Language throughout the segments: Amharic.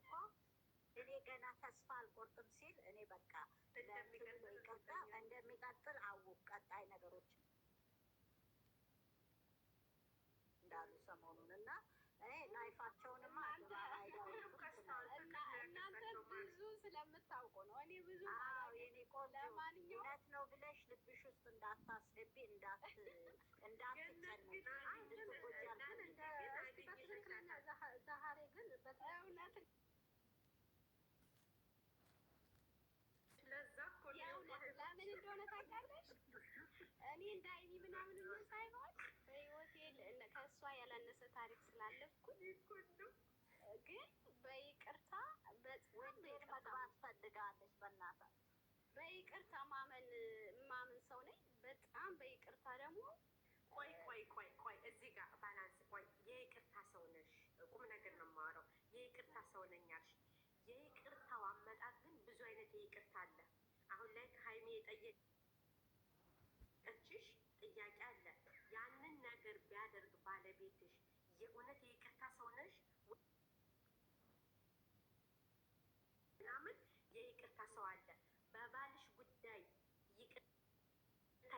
እኮ እኔ ገና ተስፋ አልቆርጥም ሲል እኔ በቃ ይቅርታ እንደሚቀጥል አውቅ ቀጣይ ነገሮች እንዳሉ ሰሞኑን እና እኔ ላይፋቸውንማ እናንተ ብዙ ስለምታውቁ ነው። እኔ ብዙ የኔ ቆንጆ እውነት ነው ብለሽ ልብሽ ውስጥ እንዳታስገቢ እንዳትጨነቂ ዛሬ ግን በእውነት ለምን እንደሆነ ታውቃለች። እኔ እንደ አይኒ ምናምን ሳይሆን በህይወቴ ከእሷ ያላነሰ ታሪክ ስላለፍኩኝ ግን በይቅርታ መግባት ፈልጋለች። በእናትህ በይቅርታ ማመን ሰው ነኝ። በጣም በይቅርታ ደግሞ ቆይ እዚህ ጋር ባላንስ የይቅርታ ሰው ነሽ። ቁም ነገር ነው የማወራው። የይቅርታ ሰው ነኝ አልሽ። የይቅርታው አመጣጥ ግን ብዙ አይነት የይቅርታ አለ። አሁን ላይ ከሀይሜ የጠየቀችሽ ጥያቄ አለ። ያንን ነገር ቢያደርግ ባለቤትሽ የእውነት የይቅርታ ሰው ነሽ ምናምን የይቅርታ ሰው አለ። በባልሽ ጉዳይ ይቅርታ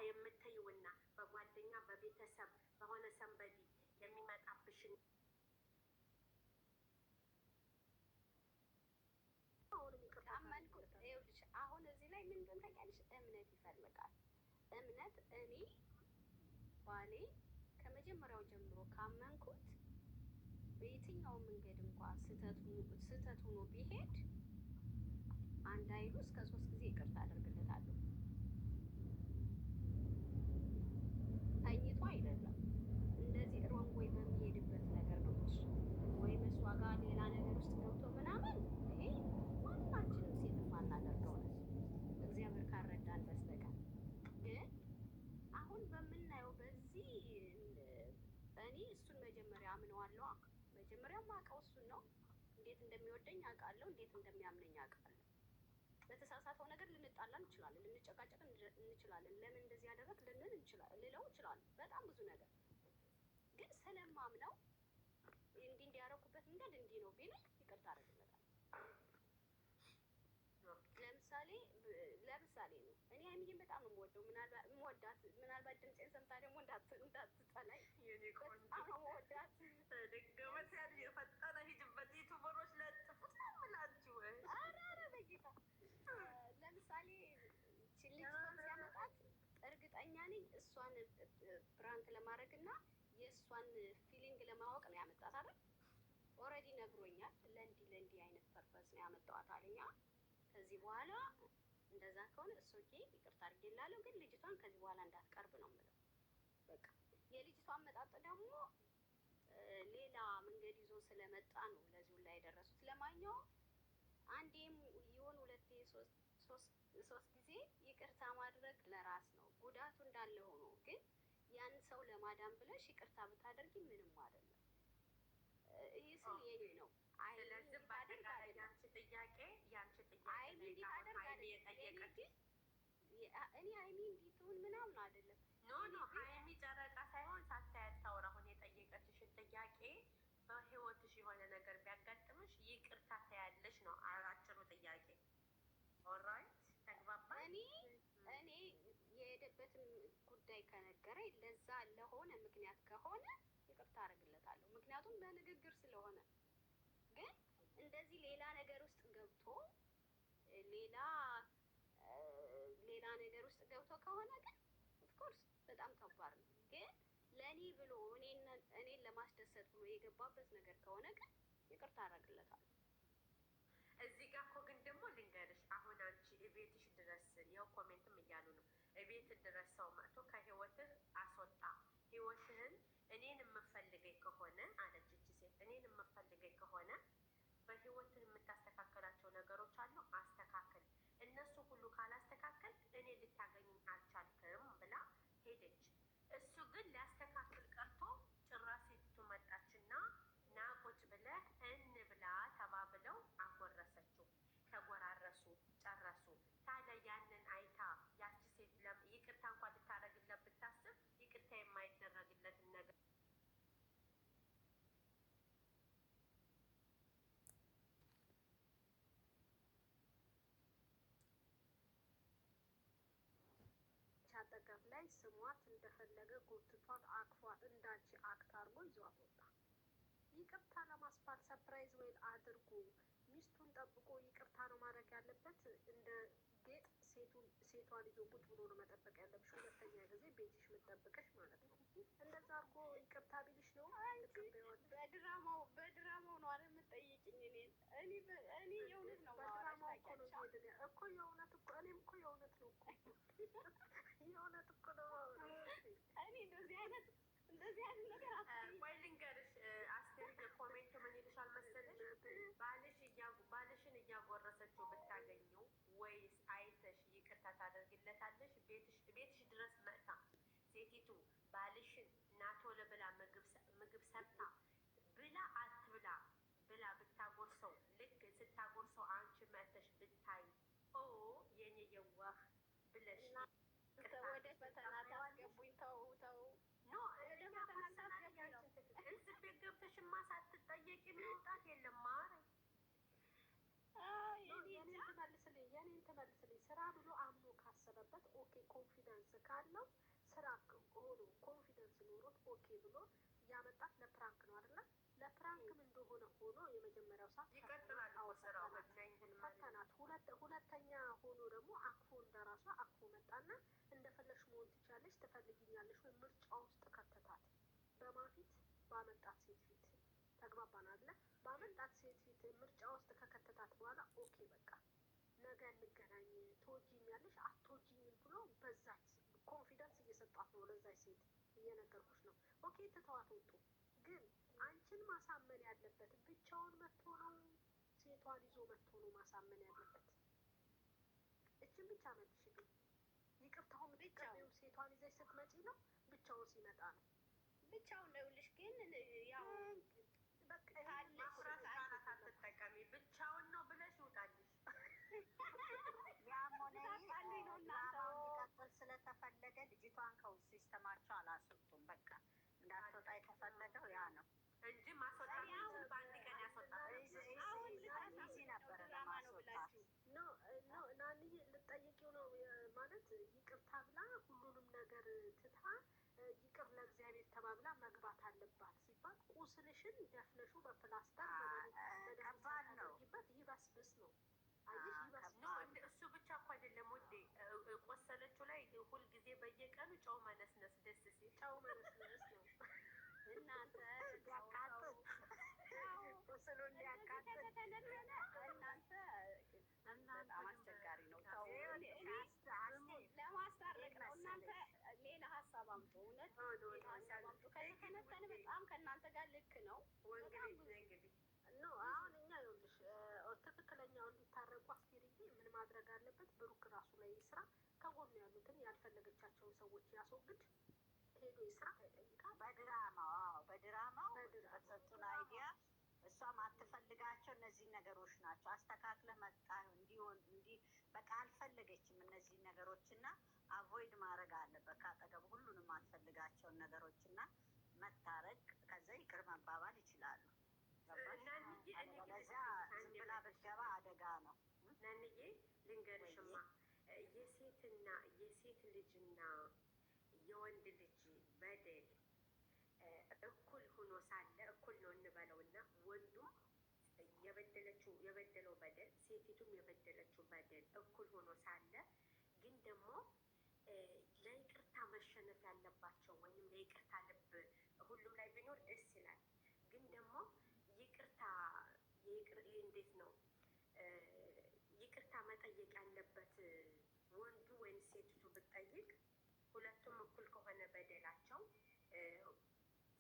የምትይውና በጓደኛ በቤተሰብ በሆነ ሰንበዲ የሚመጣብሽን አሁን እዚህ ላይ ምን እንደሆነ ታውቂያለሽ? እምነት ይፈልጋል። እምነት እኔ ባሌ ከመጀመሪያው ጀምሮ ካመንኩት በየትኛው መንገድ እንኳን ስህተት ሆኖ ቢሄድ አንድ አይሉ እስከ 3 ጊዜ ይቅርታ አደርግለታለሁ። ተኝቶ አይደለም እንደዚህ ሮንግ ወይ በሚሄድበት ነገር ነው ወይ መስዋ ጋር ሌላ ነገር ውስጥ ገብቶ ምናምን ይሄ ማናችንም ሴት ማናደርገው ነው እግዚአብሔር ካረዳን በስተቀር። ግን አሁን በምናየው በዚህ እኔ እሱን መጀመሪያ አምነዋለሁ። መጀመሪያ ማውቀው እሱን ነው። እንዴት እንደሚወደኝ አውቃለሁ፣ እንዴት እንደሚያምነኝ አውቃለሁ። በተሳሳተው ነገር ልንጣላ እንችላለን፣ ልንጨቃጨቅ እንችላለን። ለምን እንደዚህ ያደረግ ልንል ልለው እንችላለን። በጣም ብዙ ነገር ግን ስለማምነው እንዲያደረኩበት መንገድ እንዲህ ነው ቢለኝ ይቅርታ አደርግለታለሁ። ለምሳሌ ነው እኔ ሀይሚዬን በጣም የምወደው ምናልባት ድምፄን ሰምታ ደግሞ እንዳትጠላኝ በጣም የምወዳት ድገመት ያለ የፈጠረ ሂድበት ዩቱበሮች ለጥፉት ነው የምላችሁ። ኧረ በጌታ ለምሳሌ ልጅ ሲያመጣት እርግጠኛ ነኝ እሷን ፕራንክ ለማድረግ እና የእሷን ፊሊንግ ለማወቅ ነው ያመጣት አይደል? ኦልሬዲ ነግሮኛል። ለእንዲህ አይነት ፐርፐስ ነው ያመጣዋት አለኛ። ከዚህ በኋላ እንደዛ ከሆነ እሱ ይቅርታ አድርጌላለሁ፣ ግን ልጅቷን ከዚህ በኋላ እንዳትቀርብ ነው የምለው። በቃ የልጅቷ አመጣጥ ደግሞ ሌላ መንገድ ይዞ ስለመጣ ነው ለዚሁ ላይ የደረሱት። ለማንኛውም አንዴም ይሁን ሁለቴ ሶስት ጊዜ ይቅርታ ማድረግ ለራስ ነው። ጉዳቱ እንዳለ ሆኖ ግን ያን ሰው ለማዳን ብለሽ ይቅርታ ብታደርጊ ምንም አይደለም። ይህ ስል የኔ ነው። ስለዚህ በአጠቃላይ ያንቺ ጥያቄ እኔ ሀይሚ እንዲትሁን ምናምን አይደለም። ኖ ሀይሚ ጨረቃ ሳይሆን ሳታያት ታውራ። አሁን የጠየቀችሽን ጥያቄ በህይወትሽ የሆነ ነገር ቢያጋጥምሽ ይቅርታ ታያለሽ ነው አጭሩ ጥያቄ። ኦልራይት ተግባባን። እኔ የሄደበትን ጉዳይ ከነገረኝ ለዛ ለሆነ ምክንያት ከሆነ ይቅርታ አደርግለታለሁ። ምክንያቱም በንግግር ስለሆነ። ግን እንደዚህ ሌላ ነገር ውስጥ ገብቶ ሌላ ነገር ውስጥ ገብቶ ከሆነ ግን ኦፍኮርስ በጣም ከባድ ነው። ግን ለእኔ ብሎ እኔን ለማስደሰት ብሎ የገባበት ነገር ከሆነ ግን ይቅርታ አደርግለታለሁ። እዚህ ጋር እኮ ግን ደግሞ ልንገርሽ፣ አሁን አንቺ እቤትሽ ድረስ ያው ኮሜንትም እያሉ ነው፣ እቤት ድረስ ሰው መጥቶ ከህይወትህ አስወጣ፣ ህይወትህን እኔን የምፈልገኝ ከሆነ አለች እቺ ሴት። እኔን የምፈልገኝ ከሆነ በህይወትህ የምታስተካከላቸው ነገሮች አሉ፣ አስተካክል። እነሱ ሁሉ ካላስተካከል እኔ ልታገኝ አልቻልክም ብላ ሄደች። እሱ ግን ሊያስተካክል ቀርቶ ጭራሽ ሴቲቱ መጣችና ና ቁጭ ብለህ እንብላ ተባብለው አጎረሰችው። ተጎራረሱ፣ ጨረሱ። ታዲያ ያንን አይታ ያቺ ሴት ይቅርታ እንኳን ልታደርግለት ብታስብ ይቅርታ የማይደረግለትን ነገር ላይ ስሟት እንደፈለገ ጎትቷት አቅፏት እንዳንቺ አክት አድርጎ ይዟት ወጣ። ይቅርታ ለማስባል ሰርፕራይዝ ወይ አድርጎ ሚስቱን ጠብቆ ይቅርታ ነው ማድረግ ያለበት። እንደ ጌጥ ሴቷን ይዞ ቁጭ ብሎ ነው መጠበቅ ያለብሽ። ሁለተኛ ጊዜ ቤትሽ የምጠብቀሽ ማለት ነው። እንደዛ አድርጎ ይቅርታ ቢልሽ ነው በድራማው ነው አለ የምትጠይቅኝ እኔን። እኔ የእውነት ነው በድራማው እኮ ነው እኮ የእውነት እኮ እኔም እኮ የእውነት ነው እኮ የእውነት እኮ ነው። እኔ እንደዚህ አይነት ነገር ቆይ ልንገርሽ አስቴር፣ ኮሜንት ምን ይልሻል መሰለሽ? ባልሽን እያጎረሰችው ብታገኘው ወይስ አይተሽ ይቅርታ ታደርግለታለሽ? ቤትሽ ድረስ መጥታ ሴቲቱ ባልሽን ናቶሎ ብላ ምግብ ሰርታ ብላ አትብላ ብላ ብታጎርሰው፣ ልክ ስታጎርሰው አንቺ መጥተሽ ብታይ ኦ የኔ የዋህ ብለሽ ወደ ፈተና ታስገቡኝ። ተው ኖ ወደ ፈተና ታስገቡኝ ነው። እዚህ ቤት ገብተሽማ ሳትጠየቂ መውጣት የለም ማር። የኔን ትመልስልኝ። ስራ ብሎ አምኖ ካሰበበት ኦኬ፣ ኮንፊደንስ ካለው ስራ ሆኖ ኮንፊደንስ ኖሮት ኦኬ ብሎ ያመጣት ለፕራንክ ነው አይደለ? ለፕራንክም እንደሆነ ሆኖ የመጀመሪያው ሰዓት ይቀጥላል ስራው ፈተናት። ሁለተኛ ሆኖ ደግሞ አክፎ እንደራሷ አክፎ መጣና እንደፈለግሽ መሆን ትችላለሽ፣ ትፈልጊኛለሽ ወይ ምርጫ ውስጥ ከተታት። በማፊት ባመጣት ሴት ፊት ተግባባን አለ። ባመጣት ሴት ፊት ምርጫ ውስጥ ከከተታት በኋላ ኦኬ በቃ ነገ እንገናኝ፣ ትወጂኛለሽ አትወጂኝም ብሎ በዛች ኮንፊደንስ እየሰጣት ነው ለዛች ሴት እየነገርኩሽ ነው። ኦኬ ትተዋት ወጡ። ግን አንቺን ማሳመን ያለበት ብቻውን መጥቶ ነው፣ ሴቷን ይዞ መጥቶ ነው ማሳመን ያለበት። እችን ብቻ መልሽልኝ። ይቅርታውን የምትቀበይው ሴቷን ይዘሽ ስትመጪ ነው ብቻውን ሲመጣ ነው? ብቻውን ነውልሽ። ግን ያው ማፍራት አትጠቀሚ። ብቻውን ነው ብለሽ ይውጣልሽ። ያም ሆነ ድራማው እንዲቀጥል ስለተፈለገ ልጅቷን ከውስጥ ሲስተማቸው አላስወጡም። በቃ እንዳትወጣ የተፈለገው ያ ነው እንጂ ማስወጣት በአንድ ቀን ያስወጣል። እዚህ ነበረ ለማስወጣት ነው። ናንዬ ልጠይቂው ነው ማለት ይቅርታ ብላ ሁሉንም ነገር ትታ ይቅር ለእግዚአብሔር ተባብላ መግባት አለባት ሲባል ቁስልሽን ደፍነሹ በፕላስተር ከባድ ነው። ይበስብስ ነው። እሱ ብቻ እኮ አይደለም ውዴ፣ ቆሰለችው ላይ ሁልጊዜ በየቀኑ ጨው መነስነስ ደስ ሲል ጨው መነስነስ ነው። እናንተ ሊያቃጥል ቁስሉ እንዲያቃጥል እናንተ በጣም አስቸጋሪ ነው። ለማስታረቅ ነው። እናንተ ሌላ ሀሳብ አምጡ። እውነት ሌላ ሀሳብ አምጡ። ከተነተን በጣም ከእናንተ ጋር ልክ ነው። አሁን እኛ ይኸውልሽ ትክክለኛው እንዲታረቁ አስቴርዬ ምን ማድረግ አለበት? ብሩክ ራሱ ላይ ስራ፣ ከጎኑ ያሉትን ያልፈለገቻቸውን ሰዎች ያስወግድ፣ ሄዶ ይስራ። በድራማው በሰጡን አይዲያ እሷም አትፈልጋቸው እነዚህ ነገሮች ናቸው። አስተካክለ መጣ እንዲሆን በቃ አልፈለገችም እነዚህ ነገሮች እና አቮይድ ማድረግ አለበት ካጠገቡ ሁሉንም አትፈልጋቸውን ነገሮች እና መታረቅ፣ ከዛ ይቅር መባባል ይችላሉ። ለዛ ዝም ብላ ብትገባ አደጋ ነው። ናንዬ ልንገርሽማ የሴት ልጅና የወንድ ልጅ በደል እኩል ሆኖ ሳለ እኩል ነው እንበለውና ወንዱም የበደለው በደል ሴቲቱም የበደለችው በደል እኩል ሆኖ ሳለ ግን ደግሞ ለይቅርታ መሸነፍ ያለባቸው ወይም ለይቅርታ ልብ ሁሉም ላይ ቢኖር ደስ ይላል። ግን ደግሞ እንዴት ነው ይቅርታ መጠየቅ ያለበት ወንዱ ወይም ሴቲቱ ብትጠይቅ ሁለቱም እኩል ከሆነ በደላቸው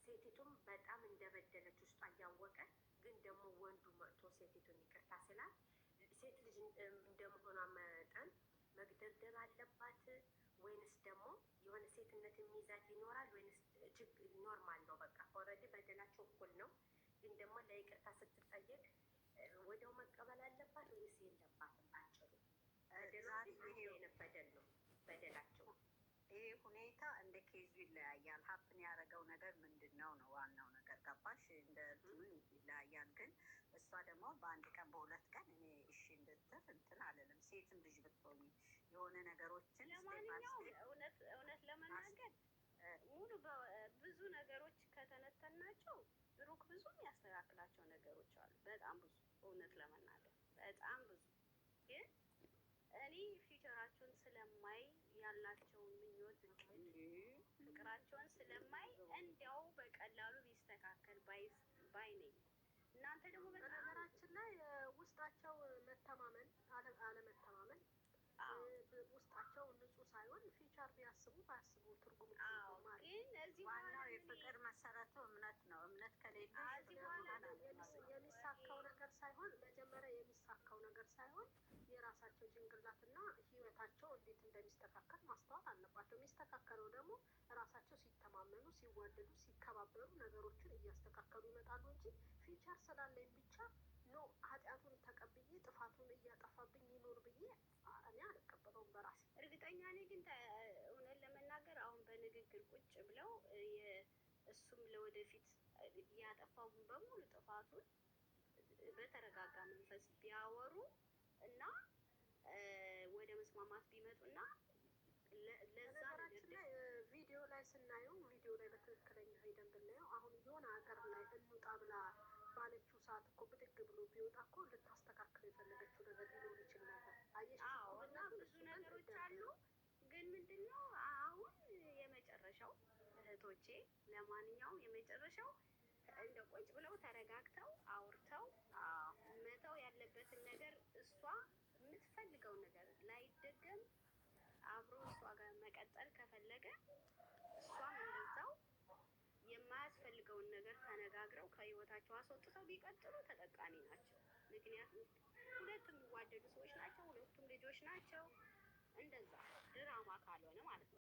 ሴቲቱም በጣም እንደበደለች ውስጧ እያወቀ ግን ደግሞ ወንዱ መጥቶ ሴቲቱን ይቅርታ ስላል ሴት ልጅ እንደመሆኗ መጠን መግደርደር አለባት ወይንስ ደግሞ የሆነ ሴትነት የሚይዛት ይኖራል ወይንስ ኖርማል ነው? በቃ ኦልሬዲ በደላቸው እኩል ነው። ግን ደግሞ ለይቅርታ ስትጠየቅ ወዲያው መቀበል አለባት ወይስ የለባትም? አጭሩ በደል ነው በደላቸው። ይህ ሁኔታ እንደ ኬዙ ይለያያል። ሀፕን ያደረገው ነገር ምንድን ነው ነው ዋናው ነገር ገባሽ? እንደ እንትኑ ይለያያል። ግን እሷ ደግሞ በአንድ ቀን በሁለት ቀን እኔ እሺ እንድትል እንትን አለለም። ሴትም ልጅ ብትሆኚ የሆነ ነገሮችን ለማንኛውም እውነት ለመናገር ሙሉ ብዙ ነገሮች ከተነተናቸው ብሩክ ብዙ የሚያስተካክላቸው ነገሮች አሉ። በጣም ብዙ እውነት ለመናገር በጣም ብዙ። ግን እኔ ፊቸራቸውን ስለማይ ያላቸውን ምኞት ፍቅራቸውን ስለማይ እንዲያው በቀላሉ ቢስተካከል ባይ ነኝ። እናንተ ደግሞ በነገራችን ላይ ውስጣቸው መተማመን አለመተማመን ውስጣቸው ንጹህ ሳይሆን ፊቸር ቢያስቡ ባያስቡ ትርጉም ግን እዚህ ዋናው የፍቅር መሰረቱ እምነት ነው። እምነት ከሌለ የሚሳካው ነገር ሳይሆን መጀመሪያ የሚሳካው ነገር ሳይሆን የራሳቸው ጭንቅላትና ህይወታቸው እንዴት እንደሚስተካከል ማስተዋል አለባቸው። የሚስተካከለው ደግሞ ራሳቸው ሲተማመኑ፣ ሲዋደዱ፣ ሲከባበሩ ነገሮችን እያስተካከሉ ይመጣሉ እንጂ ፊቸር ስላለኝ ብቻ ነው ኃጢአቱን ተቀብዬ ጥፋቱን እያጠፋብኝ ይኖር ብዬ እኔ አልቀበለውም በራሴ። እርግጠኛ ነኝ ግን እውነት ለመናገር አሁን በንግግር ቁጭ ብለው እሱም ለወደፊት ያጠፋውን በሙሉ ጥፋቱን በተረጋጋ መንፈስ ቢያወሩ እና ወደ መስማማት ቢመጡና ለዛ ነገራችን ላይ ቪዲዮ ላይ ስናየው ቪዲዮ ላይ በትክክለኛ ሄደን ብናየው አሁን የሆነ ሀገር ላይ እንውጣ ብላ ባለችው ሰዓት እኮ ብድግ ብሎ ቢወጣ እኮ ልታስተካክል የፈለገችው ነገር ሊኖር ይችል ነበር። አየሽ እና ብዙ ነገሮች አሉ። ግን ምንድነው አሁን የመጨረሻው እህቶቼ፣ ለማንኛውም የመጨረሻው እንደ ቁጭ ብለው ተረጋግተው አውርተው መተው ያለበትን ነገር እሷ የምትፈልገውን ነገር ላይደገም አብሮ እሷ ጋር መቀጠል ከፈለገ እሷም እንደዛው የማያስፈልገውን ነገር ተነጋግረው ከህይወታቸው አስወጥተው ቢቀጥሉ ተጠቃሚ ናቸው። ምክንያቱም ሁለቱም የሚዋደዱ ሰዎች ናቸው። ሁለቱም ልጆች ናቸው። እንደዛ ድራማ ካልሆነ ማለት ነው።